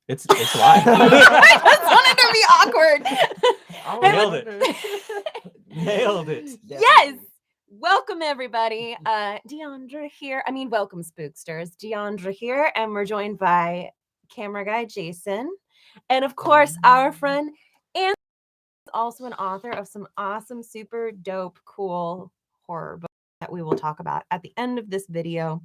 It's live. I just wanted to be awkward. Nailed it. Nailed it. Yes. Welcome, everybody. Diandra here. Welcome, spooksters. Diandra here, and we're joined by camera guy Jason, and of course, our friend Anthony is also an author of some awesome, super dope, cool horror books that we will talk about at the end of this video.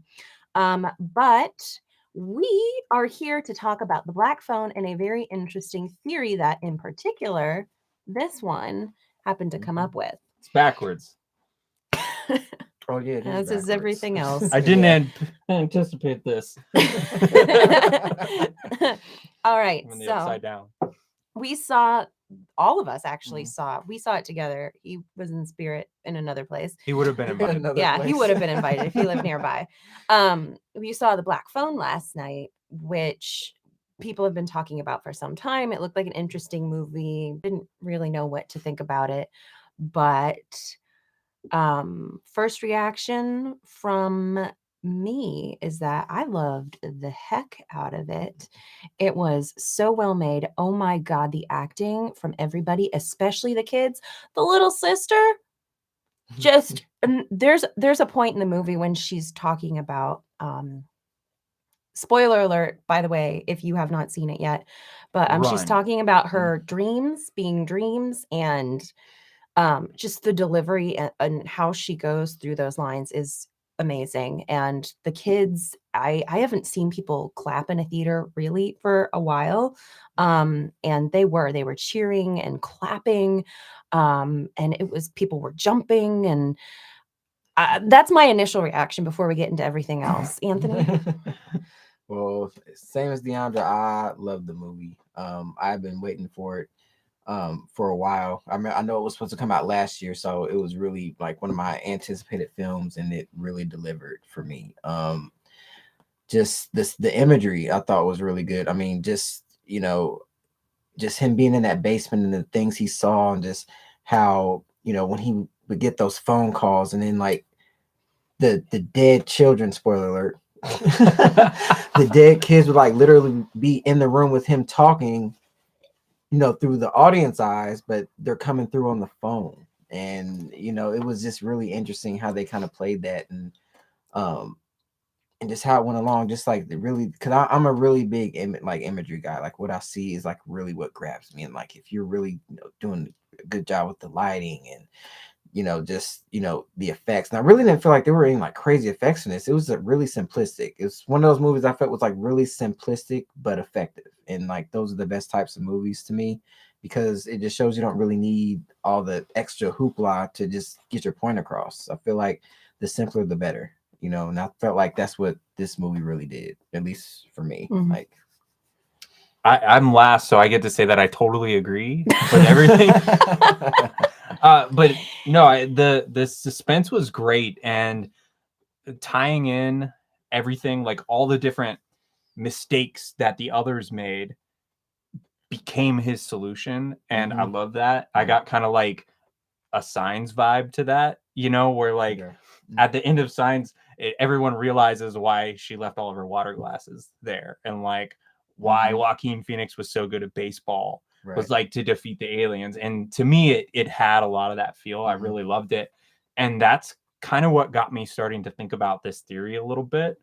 But we are here to talk about the Black Phone and a very interesting theory that, in particular, this one happened to come up with. It's backwards. Oh yeah, as is everything else. I didn't anticipate this. All right, I'm in the so upside down. we saw, all of us actually saw it together. He was in spirit in another place. He would have been invited. He would have been invited if he lived nearby. We saw the Black Phone last night, which people have been talking about for some time. It looked like an interesting movie. Didn't really know what to think about it, but first reaction from me is that I loved the heck out of it. It was so well made. Oh my God, the acting from everybody, especially the kids. The little sister, just there's a point in the movie when she's talking about spoiler alert, by the way, if you have not seen it yet, but she's talking about her dreams being dreams, and just the delivery and how she goes through those lines is amazing. And the kids, I haven't seen people clap in a theater really for a while. And they were cheering and clapping. And it was, people were jumping, and that's my initial reaction before we get into everything else. Anthony? Well, same as Diandra, I love the movie. I've been waiting for it for a while. I mean, I know it was supposed to come out last year, so it was really like one of my anticipated films, and it really delivered for me. Just the imagery I thought was really good. I mean, just him being in that basement and the things he saw, and just how, when he would get those phone calls, and then like the dead children, spoiler alert, the dead kids would like literally be in the room with him talking, through the audience eyes, but they're coming through on the phone. And, it was just really interesting how they kind of played that, and just how it went along, just like because I'm a really big imagery guy. Like what I see is like really what grabs me. And like, if you're really doing a good job with the lighting and, the effects. And I really didn't feel like there were any like crazy effects in this. It was really simplistic. It's one of those movies I felt was like really simplistic, but effective. And like, those are the best types of movies to me, because it just shows you don't really need all the extra hoopla to just get your point across. I feel like the simpler, the better, and I felt like that's what this movie really did, at least for me. Mm-hmm. Like, I'm last, so I get to say that I totally agree with everything. But no, the suspense was great, and tying in everything, like all the different mistakes that the others made became his solution. And I love that. I got kind of like a Signs vibe to that, where like at the end of Signs, everyone realizes why she left all of her water glasses there, and like why Joaquin Phoenix was so good at baseball. Right. Was like to defeat the aliens. And to me, it had a lot of that feel. I really loved it. And that's kind of what got me starting to think about this theory a little bit.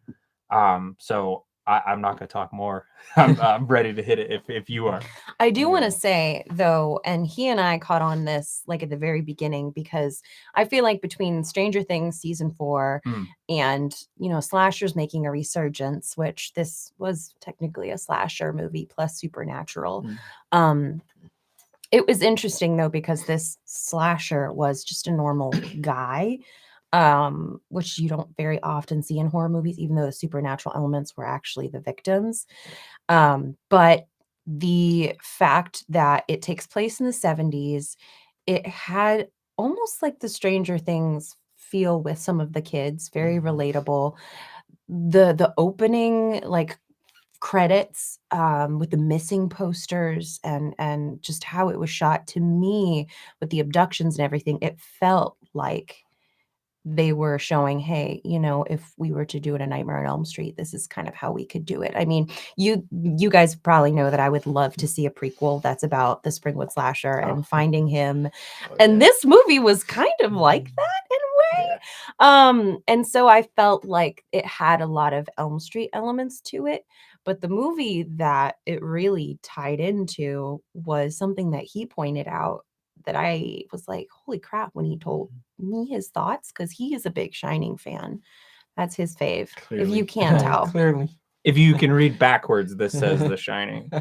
So I'm not going to talk more. I'm ready to hit it if you are. I do want to say, though, and he and I caught on this like at the very beginning, because I feel like between Stranger Things season 4 and, slashers making a resurgence, which this was technically a slasher movie plus supernatural. It was interesting, though, because this slasher was just a normal guy, which you don't very often see in horror movies, even though the supernatural elements were actually the victims. But the fact that it takes place in the 70s, it had almost like the Stranger Things feel with some of the kids, very relatable. The opening, like, credits with the missing posters and just how it was shot, to me, with the abductions and everything, it felt like they were showing, hey, you know, if we were to do it a Nightmare on Elm Street, this is kind of how we could do it. I mean, you guys probably know that I would love to see a prequel that's about the Springwood slasher and finding him. And this movie was kind of like that in a way. And so I felt like it had a lot of Elm Street elements to it. But the movie that it really tied into was something that he pointed out that I was like, holy crap, when he told me his thoughts, because he is a big Shining fan. That's his fave. Clearly. If you can't tell. Clearly. If you can read backwards, this says The Shining.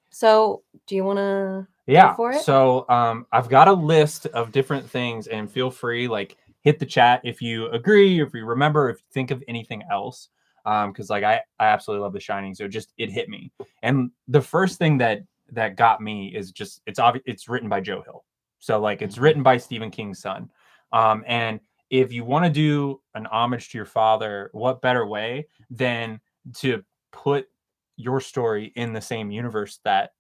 So do you want to Yeah. go for it? So I've got a list of different things, and feel free, like, hit the chat if you agree, if you remember, if you think of anything else. Because like I absolutely love The Shining, so it hit me. And the first thing that got me is just it's obvious it's written by Joe Hill, so like it's written by Stephen King's son. And if you want to do an homage to your father, what better way than to put your story in the same universe that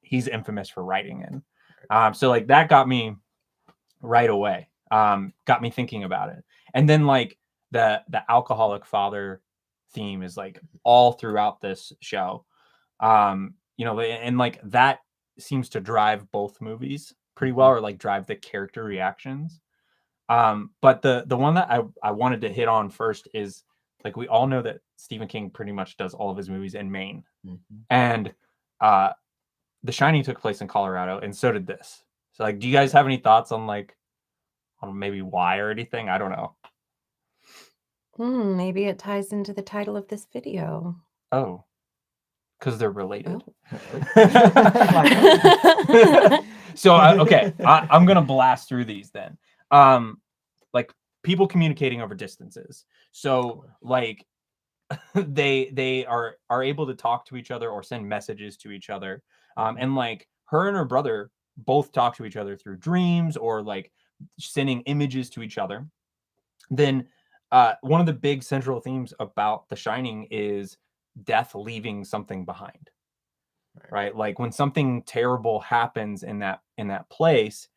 he's infamous for writing in? So like that got me right away, got me thinking about it. And then like the alcoholic father theme is like all throughout this show. You know, and like that seems to drive both movies pretty well, or like drive the character reactions. But the one that I wanted to hit on first is, like, we all know that Stephen King pretty much does all of his movies in Maine. And The Shining took place in Colorado, and so did this. So like, do you guys have any thoughts on like on maybe why or anything? I don't know. Maybe it ties into the title of this video. Oh, because they're related. So okay, I'm gonna blast through these then. Like, people communicating over distances. So like they are able to talk to each other or send messages to each other. And like her and her brother both talk to each other through dreams or like sending images to each other. Then one of the big central themes about The Shining is death leaving something behind. Right? Like when something terrible happens in that place,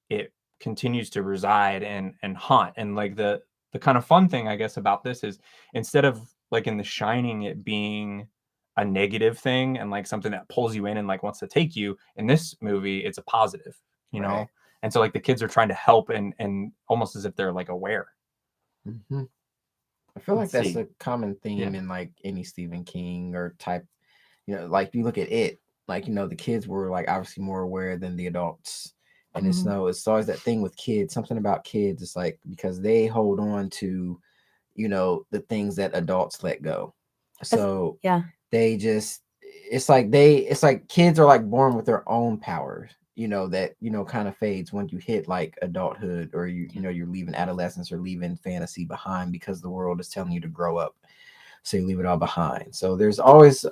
it continues to reside and haunt. And like the kind of fun thing, I guess, about this is, instead of like in The Shining it being a negative thing and like something that pulls you in and like wants to take you, in this movie it's a positive, you know. And so like the kids are trying to help and almost as if they're like aware. I feel like that's a common theme in like any Stephen King or type, you know, like you look at it, like, you know, the kids were like obviously more aware than the adults. And it's always that thing with kids, something about kids. It's like, because they hold on to, you know, the things that adults let go. So they just, it's like kids are like born with their own powers, you know, that, you know, kind of fades when you hit like adulthood, or you know, you're leaving adolescence or leaving fantasy behind because the world is telling you to grow up. So you leave it all behind. So there's always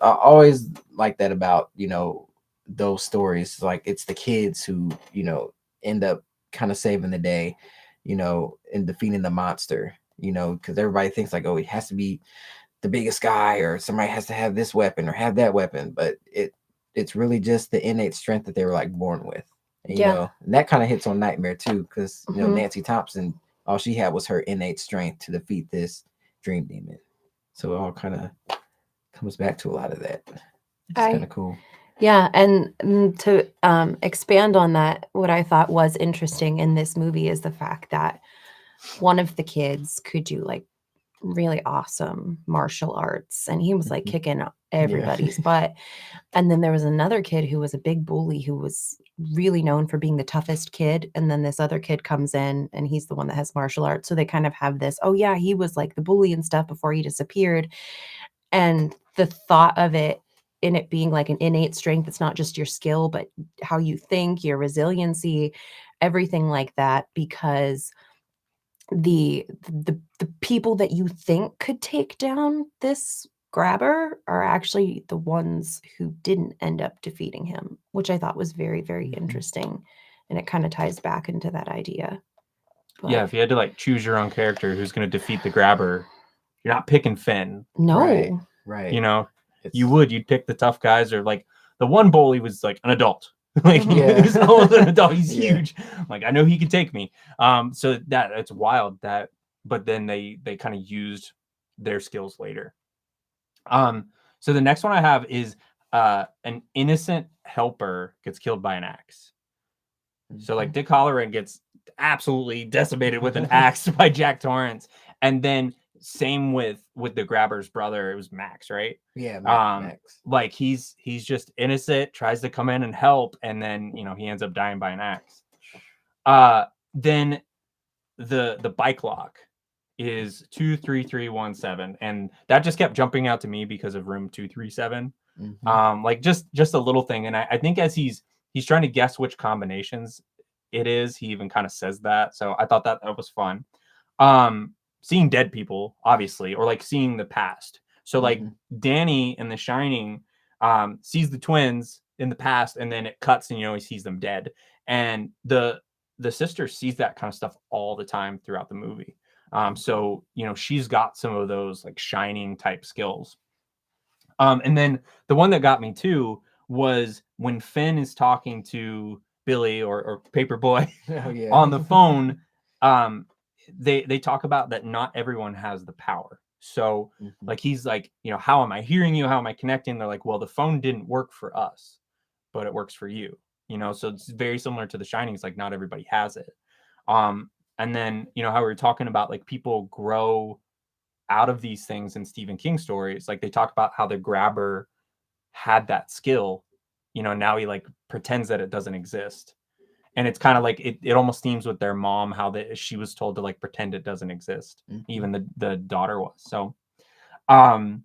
like that about, you know, those stories. Like it's the kids who, you know, end up kind of saving the day, you know, and defeating the monster, you know, because everybody thinks like, oh, it has to be the biggest guy, or somebody has to have this weapon or have that weapon. But it's really just the innate strength that they were like born with. And, you know, and that kind of hits on Nightmare too, because, you know, Nancy Thompson, all she had was her innate strength to defeat this dream demon. So it all kind of comes back to a lot of that. It's kind of cool. Yeah, and to expand on that, what I thought was interesting in this movie is the fact that one of the kids could do like really awesome martial arts, and he was like kicking everybody's butt. And then there was another kid who was a big bully, who was really known for being the toughest kid. And then this other kid comes in and he's the one that has martial arts. So they kind of have this, oh yeah, he was like the bully and stuff before he disappeared. And the thought of it, in it being like an innate strength, it's not just your skill, but how you think, your resiliency, everything like that, because the people that you think could take down this grabber are actually the ones who didn't end up defeating him, which I thought was very, very interesting. And it kind of ties back into that idea. But yeah, if you had to like choose your own character who's going to defeat the grabber, you're not picking Finn. No. Right. You know, you'd pick the tough guys, or like the one bully was like an adult Like Yeah. he's almost an adult. He's Yeah. huge. Like I know he can take me. So that's wild. That, but then they kind of used their skills later. So the next one I have is an innocent helper gets killed by an axe. So like Dick Halloran gets absolutely decimated with an axe by Jack Torrance, and then same with the grabber's brother. It was Max, right? Yeah, Max. Like he's just innocent, tries to come in and help, and then he ends up dying by an axe. Then the bike lock is 23317, and that just kept jumping out to me because of room 237. Like just a little thing, and I think as he's trying to guess which combinations it is, he even kind of says that. So I thought that was fun. Seeing dead people, obviously, or like seeing the past. So like Danny in The Shining sees the twins in the past, and then it cuts and he sees them dead. And the sister sees that kind of stuff all the time throughout the movie. So she's got some of those like Shining type skills. And then the one that got me too was when Finn is talking to Billy or Paperboy on the phone. They talk about that not everyone has the power. So like he's like, how am I hearing you? How am I connecting? They're like, well, the phone didn't work for us, but it works for you. So it's very similar to The Shining. It's like not everybody has it. And then how we were talking about like people grow out of these things in Stephen King stories. Like they talk about how the grabber had that skill, now he like pretends that it doesn't exist. And it's kind of like it almost themes with their mom, how she was told to like pretend it doesn't exist. Even the daughter was. So and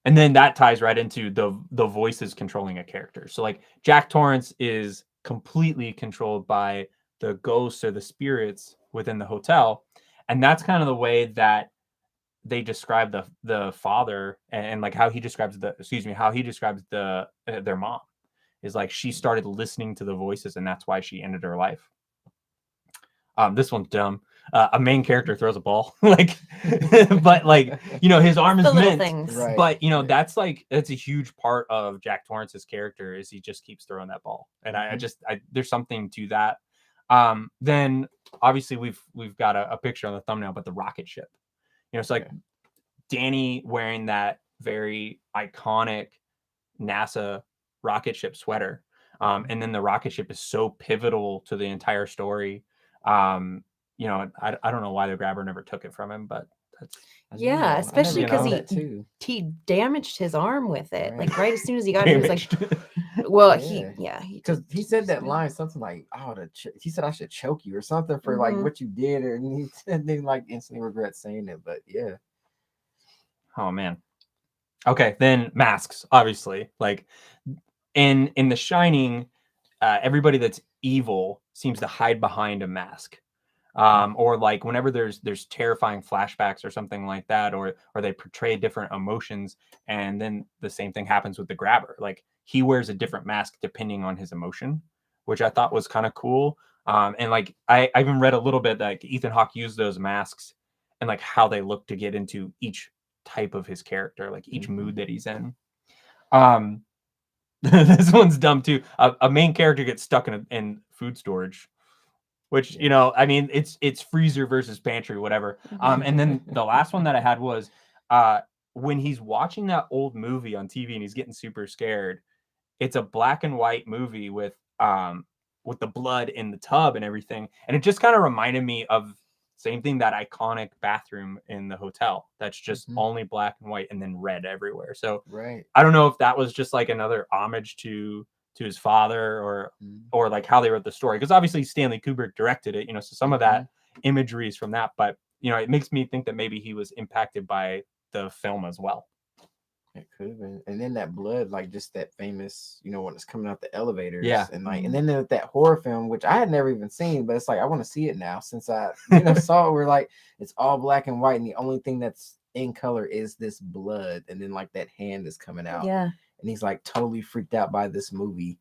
then that ties right into the voices controlling a character. So like Jack Torrance is completely controlled by the ghosts or the spirits within the hotel. And that's kind of the way that they describe the father, and like how he describes their mom is like she started listening to the voices, and that's why she ended her life. This one's dumb. A main character throws a ball, like, but like his arm is meant, right, but that's a huge part of Jack Torrance's character is he just keeps throwing that ball, and I there's something to that. Then obviously we've got a picture on the thumbnail, but the rocket ship. It's like Danny wearing that very iconic NASA rocket ship sweater. And then the rocket ship is so pivotal to the entire story. I don't know why the grabber never took it from him, but that's especially because he damaged his arm with it. Like right as soon as he got it, he was like, well, because he said that line, something like, "Oh, he said I should choke you" or something for like what you did, and then like instantly regrets saying it. But yeah. Oh man. Okay, then masks, obviously. Like in The Shining, everybody that's evil seems to hide behind a mask. Or like whenever there's terrifying flashbacks or something like that, or they portray different emotions, and then the same thing happens with the grabber. Like he wears a different mask depending on his emotion, which I thought was kind of cool. And like I even read a little bit that like, Ethan Hawke used those masks and like how they look to get into each type of his character, like each mood that he's in. This one's dumb too. A main character gets stuck in food storage, which I mean it's freezer versus pantry, whatever. And then the last one that I had was when he's watching that old movie on TV and he's getting super scared. It's a black and white movie with the blood in the tub and everything, and it just kind of reminded me of same thing, that iconic bathroom in the hotel that's just only black and white and then red everywhere. So I don't know if that was just like another homage to his father or like how they wrote the story, because obviously Stanley Kubrick directed it, so some of that imagery is from that, but it makes me think that maybe he was impacted by the film as well. It could have been. And then that blood, like just that famous, when it's coming out the elevators. Yeah. And like, and then that horror film, which I had never even seen, but it's like, I want to see it now since I, saw it where like, it's all black and white. And the only thing that's in color is this blood. And then like that hand is coming out. Yeah. And he's like totally freaked out by this movie.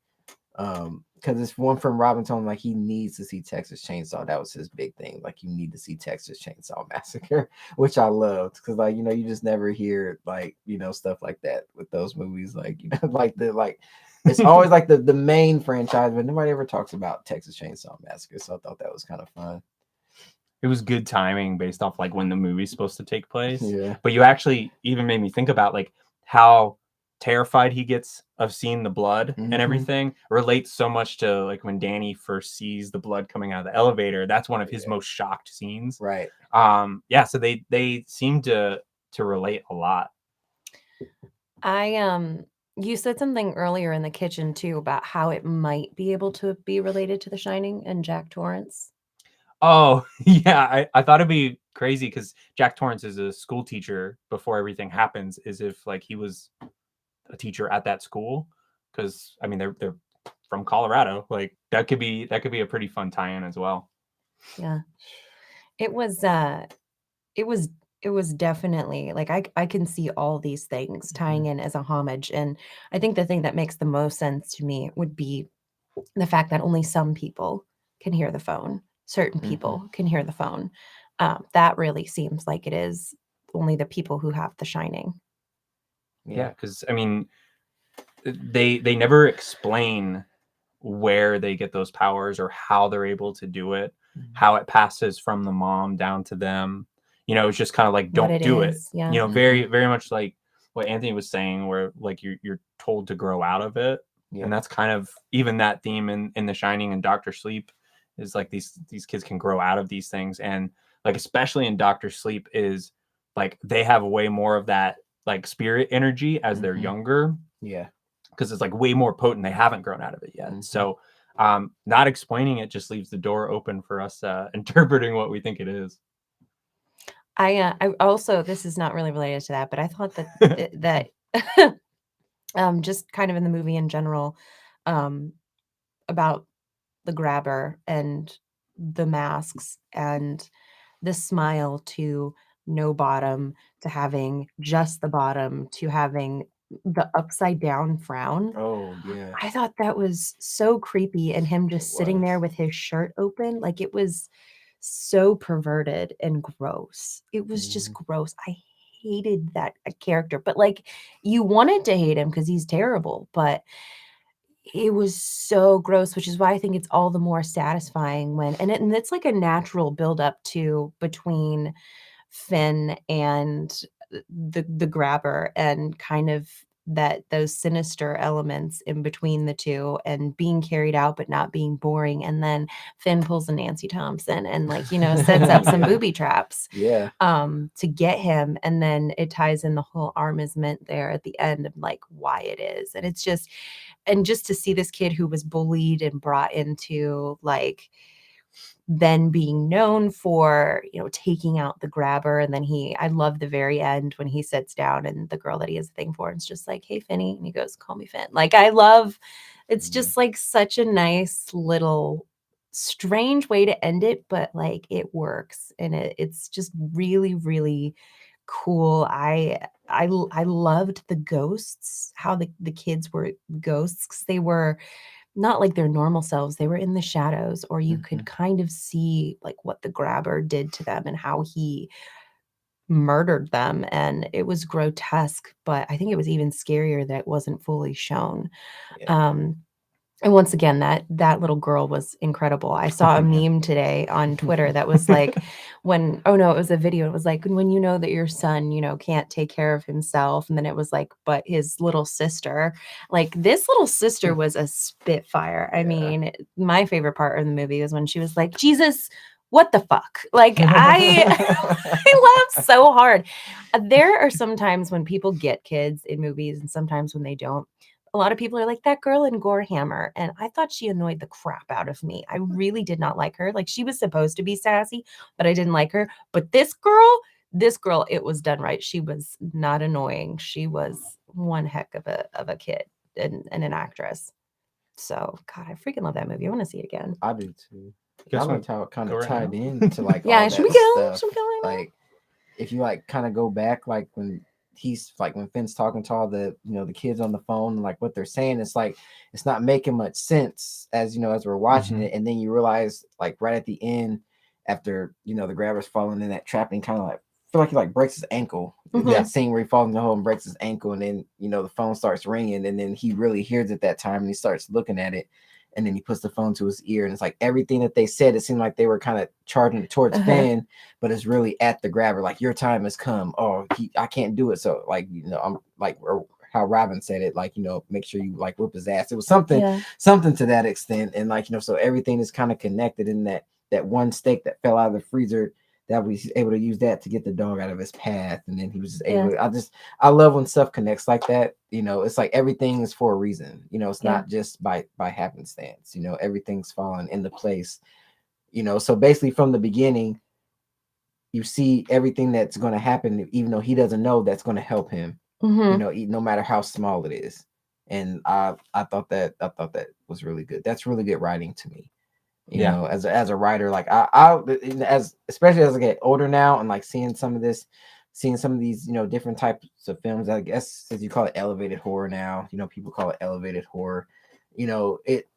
Because it's one from Robin told him like he needs to see Texas Chainsaw. That was his big thing. Like you need to see Texas Chainsaw Massacre, which I loved because like you just never hear like stuff like that with those movies. Like like It's always like the main franchise, but nobody ever talks about Texas Chainsaw Massacre. So I thought that was kind of fun. It was good timing based off like when the movie's supposed to take place. Yeah. But you actually even made me think about like how terrified he gets of seeing the blood and everything relates so much to like when Danny first sees the blood coming out of the elevator. That's one of his most shocked scenes. Right. Yeah, so they seem to relate a lot. You said something earlier in the kitchen too about how it might be able to be related to The Shining and Jack Torrance. Oh, yeah. I thought it'd be crazy because Jack Torrance is a school teacher before everything happens, as if like he was a teacher at that school. Because I mean they're from Colorado. Like that could be a pretty fun tie-in as well. Yeah. It was definitely like I can see all these things tying in as a homage. And I think the thing that makes the most sense to me would be the fact that only some people can hear the phone. Certain people can hear the phone. That really seems like it is only the people who have The Shining. Yeah, because I mean, they never explain where they get those powers or how they're able to do it, how it passes from the mom down to them. You know, it's just kind of like don't do it. Yeah. You know, very very much like what Anthony was saying, where like you're told to grow out of it, and that's kind of even that theme in The Shining and Doctor Sleep is like these kids can grow out of these things, and like especially in Doctor Sleep is like they have way more of that like spirit energy as they're younger. Yeah. Because it's like way more potent. They haven't grown out of it yet. So not explaining it just leaves the door open for us interpreting what we think it is. I also, this is not really related to that, but I thought that that just kind of in the movie in general, about the grabber and the masks and the smile to no bottom to having just the bottom to having the upside down frown. Oh yeah. I thought that was so creepy, and him just sitting there with his shirt open, like it was so perverted and gross. It was just gross. I hated that character, but like you wanted to hate him because he's terrible, but it was so gross, which is why I think it's all the more satisfying when and it's like a natural buildup to between Finn and the grabber and kind of that those sinister elements in between the two and being carried out but not being boring. And then Finn pulls a Nancy Thompson and like, you know, sets up some booby traps to get him. And then it ties in the whole arm is meant there at the end of like why it is. And it's just, and just to see this kid who was bullied and brought into like then being known for, you know, taking out the grabber. And then I love the very end when he sits down and the girl that he has a thing for is just like, hey, Finny. And he goes, call me Finn. Like, I love, it's just like such a nice little strange way to end it, but like it works. And it's just really, really cool. I loved the ghosts, how the kids were ghosts, 'cause they were not like their normal selves. They were in the shadows, or you could kind of see like what the grabber did to them and how he murdered them. And it was grotesque, but I think it was even scarier that it wasn't fully shown. And once again, that little girl was incredible. I saw a meme today on Twitter that was like, it was a video. It was like, when you know that your son, you know, can't take care of himself. And then it was like, but his little sister, like this little sister was a spitfire. I mean, my favorite part of the movie was when she was like, Jesus, what the fuck? Like I laughed so hard. There are some times when people get kids in movies and sometimes when they don't. A lot of people are like that girl in Gorehammer, and I thought she annoyed the crap out of me. I really did not like her. Like she was supposed to be sassy, but I didn't like her. But this girl, it was done right. She was not annoying. She was one heck of a kid and an actress. So God, I freaking love that movie. I want to see it again. I do too. Guess I what? liked how it kind Go of right tied now? in to like Yeah, all should that we go? stuff. Should we go right now? Like if you like kind of go back, like when he's like when Finn's talking to all the the kids on the phone and like what they're saying, it's like it's not making much sense as as we're watching it, and then you realize like right at the end after the grabber's falling in that trap and kind of like feel like he like breaks his ankle. Mhm. That scene where he falls in the hole and breaks his ankle, and then the phone starts ringing, and then he really hears it that time, and he starts looking at it, and then he puts the phone to his ear, and it's like everything that they said. It seemed like they were kind of charging it towards Finn, but it's really at the grabber. Like, your time has come. Oh, I can't do it. So like I'm like, or how Robin said it, like make sure you like whip his ass. It was something to that extent, and like so everything is kind of connected in that one steak that fell out of the freezer. That was able to use that to get the dog out of his path, and then he was just able to, I love when stuff connects like that. It's like everything is for a reason. It's not just by happenstance. Everything's falling into place. So basically from the beginning, you see everything that's going to happen, even though he doesn't know, that's going to help him. No matter how small it is. And I thought that was really good. That's really good writing to me. As a writer, like especially as I get older now, and like seeing some of these different types of films, I guess, as you call it elevated horror now, people call it elevated horror, it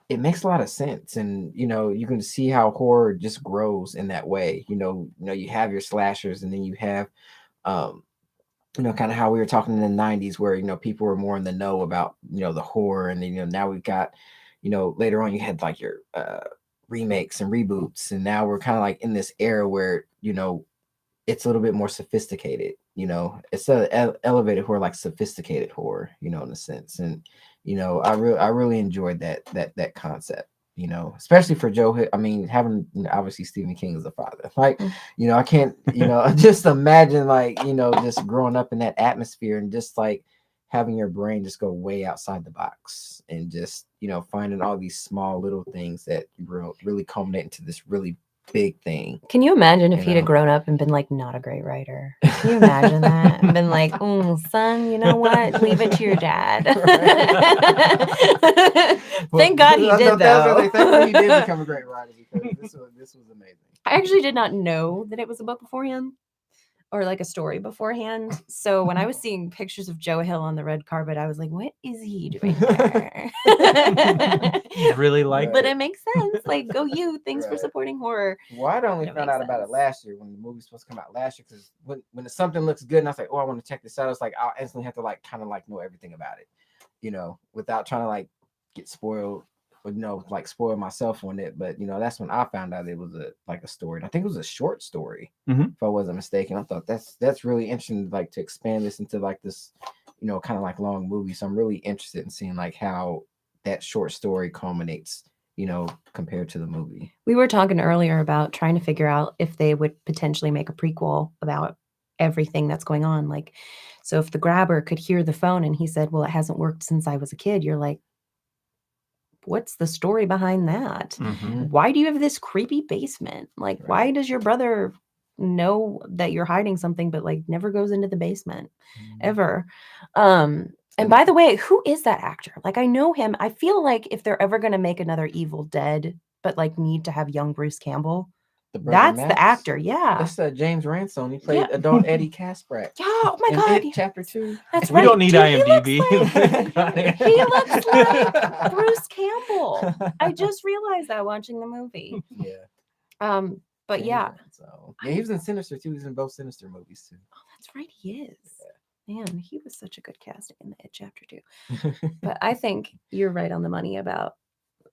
makes a lot of sense. And you can see how horror just grows in that way. You have your slashers, and then you have kind of how we were talking in the 90s, where people were more in the know about the horror, and then now we've got later on you had like your remakes and reboots, and now we're kind of like in this era where it's a little bit more sophisticated. It's a elevated horror, like sophisticated horror, in a sense. And I really enjoyed that concept. Especially for Joe. I mean, having obviously Stephen King as a father, like I can't just imagine like just growing up in that atmosphere, and just like having your brain just go way outside the box, and just finding all these small little things that really culminate into this really big thing. Can you imagine if he'd have grown up and been like not a great writer? Can you imagine that? And been like, son, you know what? Leave it to your dad. Thank God he did, though. Thank God he did become a great writer, because this was amazing. I actually did not know that it was a book beforehand, or like a story beforehand. So when I was seeing pictures of Joe Hill on the red carpet, I was like, what is he doing there? He's really like But it makes sense. Like, go you. Thanks for supporting horror. Well, I only found out about it last year, when the movie was supposed to come out last year, because when something looks good and I was like, oh, I want to check this out, it's like I'll instantly have to like kind of like know everything about it, without trying to like get spoiled, or like spoil myself on it. But that's when I found out it was a story. And I think it was a short story, if I wasn't mistaken. I thought that's really interesting, like to expand this into like this kind of like long movie. So I'm really interested in seeing like how that short story culminates compared to the movie. We were talking earlier about trying to figure out if they would potentially make a prequel about everything that's going on. Like, so if the grabber could hear the phone and he said, well, it hasn't worked since I was a kid, you're like, what's the story behind that? Why do you have this creepy basement? Like, why does your brother know that you're hiding something, but like never goes into the basement ever? And by the way, who is that actor? Like, I know him. I feel like if they're ever going to make another Evil Dead, but like need to have young Bruce Campbell, that's the actor. Yeah. That's James Ransone. He played adult Eddie Kasprak. Yeah. Oh my God. Chapter 2. That's we right. don't need IMDb. He looks like Bruce Campbell. I just realized that watching the movie. Yeah. But yeah. So he was in Sinister too. He's in both Sinister movies too. Oh, that's right. He is. Yeah. Man, he was such a good casting in the It Chapter 2. But I think you're right on the money about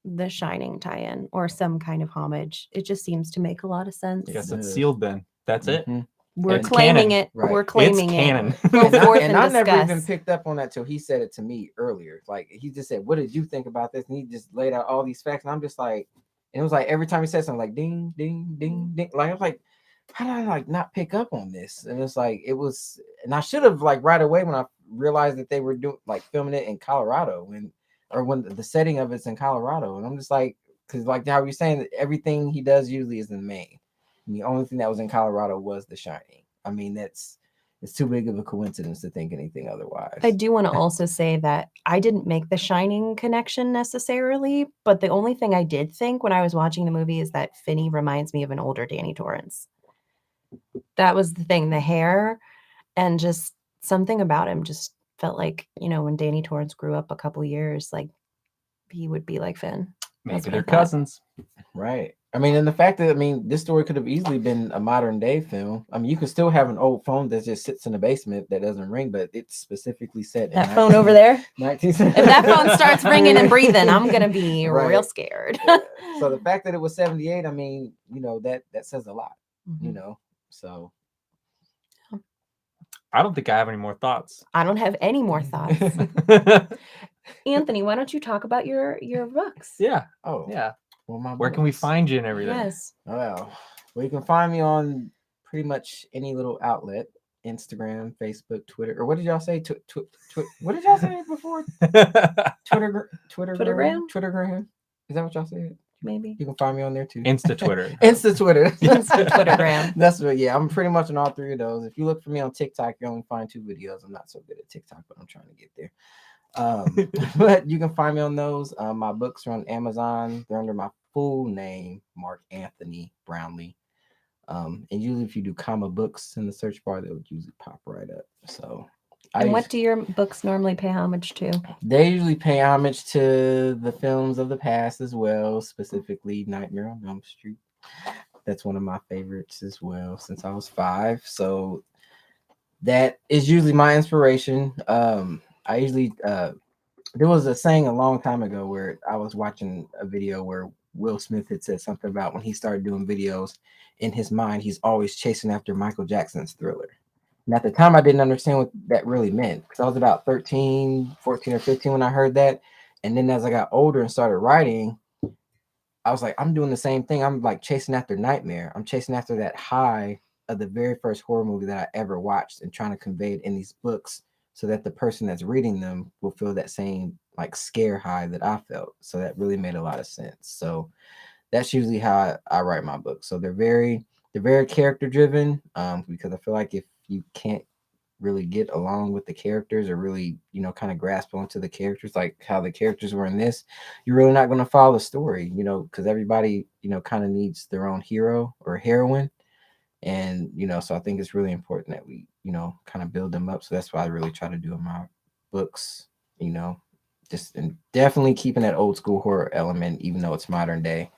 the Shining tie-in or some kind of homage. It just seems to make a lot of sense. I guess it's sealed then. That's it. We're It's claiming canon. it. Right. We're claiming it's it. Canon. And I never even picked up on that till he said it to me earlier. Like, he just said, what did you think about this? And he just laid out all these facts. And I'm just like, and it was like every time he said something, like ding, ding, ding, ding. Like, I was like, how did I like not pick up on this? And it's like, it was, and I should have like right away when I realized that they were doing like filming it in Colorado, when the setting of it's in Colorado. And I'm just like, because like how you're saying, that everything he does usually is in Maine. And the only thing that was in Colorado was The Shining. I mean, it's too big of a coincidence to think anything otherwise. I do want to also say that I didn't make the Shining connection necessarily, but the only thing I did think when I was watching the movie is that Finney reminds me of an older Danny Torrance. That was the thing, the hair, and just something about him just felt like, when Danny Torrance grew up a couple years, like he would be like Finn. Maybe they're cousins. Right. I mean, and the fact that this story could have easily been a modern day film. I mean, you could still have an old phone that just sits in the basement that doesn't ring, but it's specifically set in That phone over there. 19... If that phone starts ringing and breathing, I'm gonna be real Right. scared. Yeah. So the fact that it was 78, I mean, that says a lot. Mhm. So I don't think I have any more thoughts. I don't have any more thoughts. Anthony, why don't you talk about your books? Yeah. Oh Yeah. well, my Where can we books. find you and everything? Yes. Well, you can find me on pretty much any little outlet: Instagram, Facebook, Twitter. Or what did y'all say? What did y'all say before? Twittergram? Twittergram. Is that what y'all said? Maybe. You can find me on there too. Insta Twitter. Insta Twitter. Insta Twittergram. That's what. Yeah, I'm pretty much on all three of those. If you look for me on TikTok, you only find 2 videos. I'm not so good at TikTok, but I'm trying to get there. But you can find me on those. My books are on Amazon. They're under my full name, Mark Anthony Brownlee. And usually if you do comma books in the search bar, they would usually pop right up. So And what do your books normally pay homage to? They usually pay homage to the films of the past as well, specifically Nightmare on Elm Street. That's one of my favorites as well since I was 5. So that is usually my inspiration. I usually there was a saying a long time ago where I was watching a video where Will Smith had said something about when he started doing videos, in his mind, he's always chasing after Michael Jackson's Thriller. And at the time, I didn't understand what that really meant because I was about 13, 14 or 15 when I heard that. And then as I got older and started writing, I was like, I'm doing the same thing. I'm like chasing after Nightmare. I'm chasing after that high of the very first horror movie that I ever watched and trying to convey it in these books so that the person that's reading them will feel that same like scare high that I felt. So that really made a lot of sense. So that's usually how I write my books. So they're very character driven because I feel like if you can't really get along with the characters or really, kind of grasp onto the characters, like how the characters were in this, you're really not going to follow the story, because everybody, kind of needs their own hero or heroine. And, so I think it's really important that we, kind of build them up. So that's what I really try to do in my books, just and definitely keeping that old school horror element, even though it's modern day,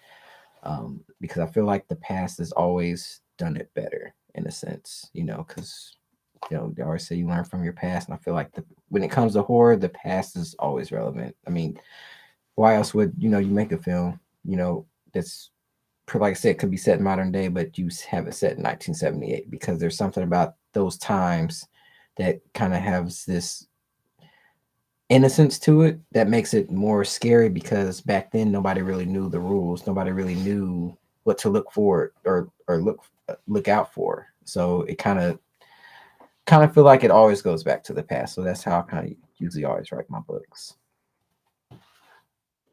because I feel like the past has always done it better in a sense, because they always say you learn from your past, and I feel like when it comes to horror, the past is always relevant. I mean, why else would you make a film that's, like I said, could be set in modern day, but you have it set in 1978 because there's something about those times that kind of has this innocence to it that makes it more scary, because back then nobody really knew the rules, nobody really knew what to look for or look out for. So it kind of feel like it always goes back to the past. So that's how I kind of usually always write my books.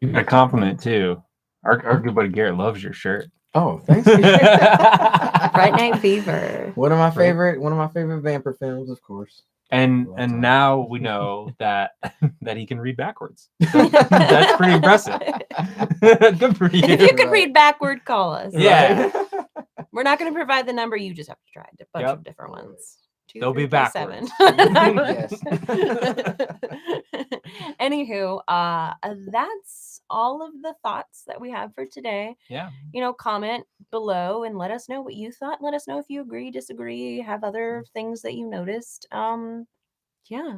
You got a compliment too. Our good buddy Garrett loves your shirt. Oh, thanks. Fright Night Fever. One of my favorite vampire films, of course. And now we know that he can read backwards. That's pretty impressive. Good for you. If you can read backward, call us. Yeah. We're not going to provide the number. You just have to try a bunch of different ones. 2, They'll 3, be 4, backwards. 7. Yes. Anywho, that's all of the thoughts that we have for today. Yeah. Comment below and let us know what you thought. Let us know if you agree, disagree, have other things that you noticed. Yeah.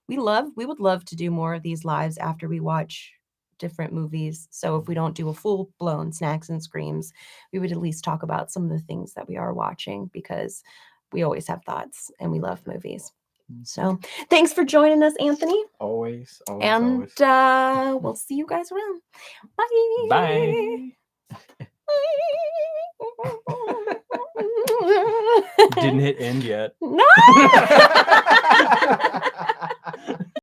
We would love to do more of these lives after we watch different movies. So if we don't do a full-blown snacks and screams, we would at least talk about some of the things that we are watching, because we always have thoughts and we love movies. So thanks for joining us, Anthony. Always. And we'll see you guys around. Bye. Bye. Didn't hit end yet. No.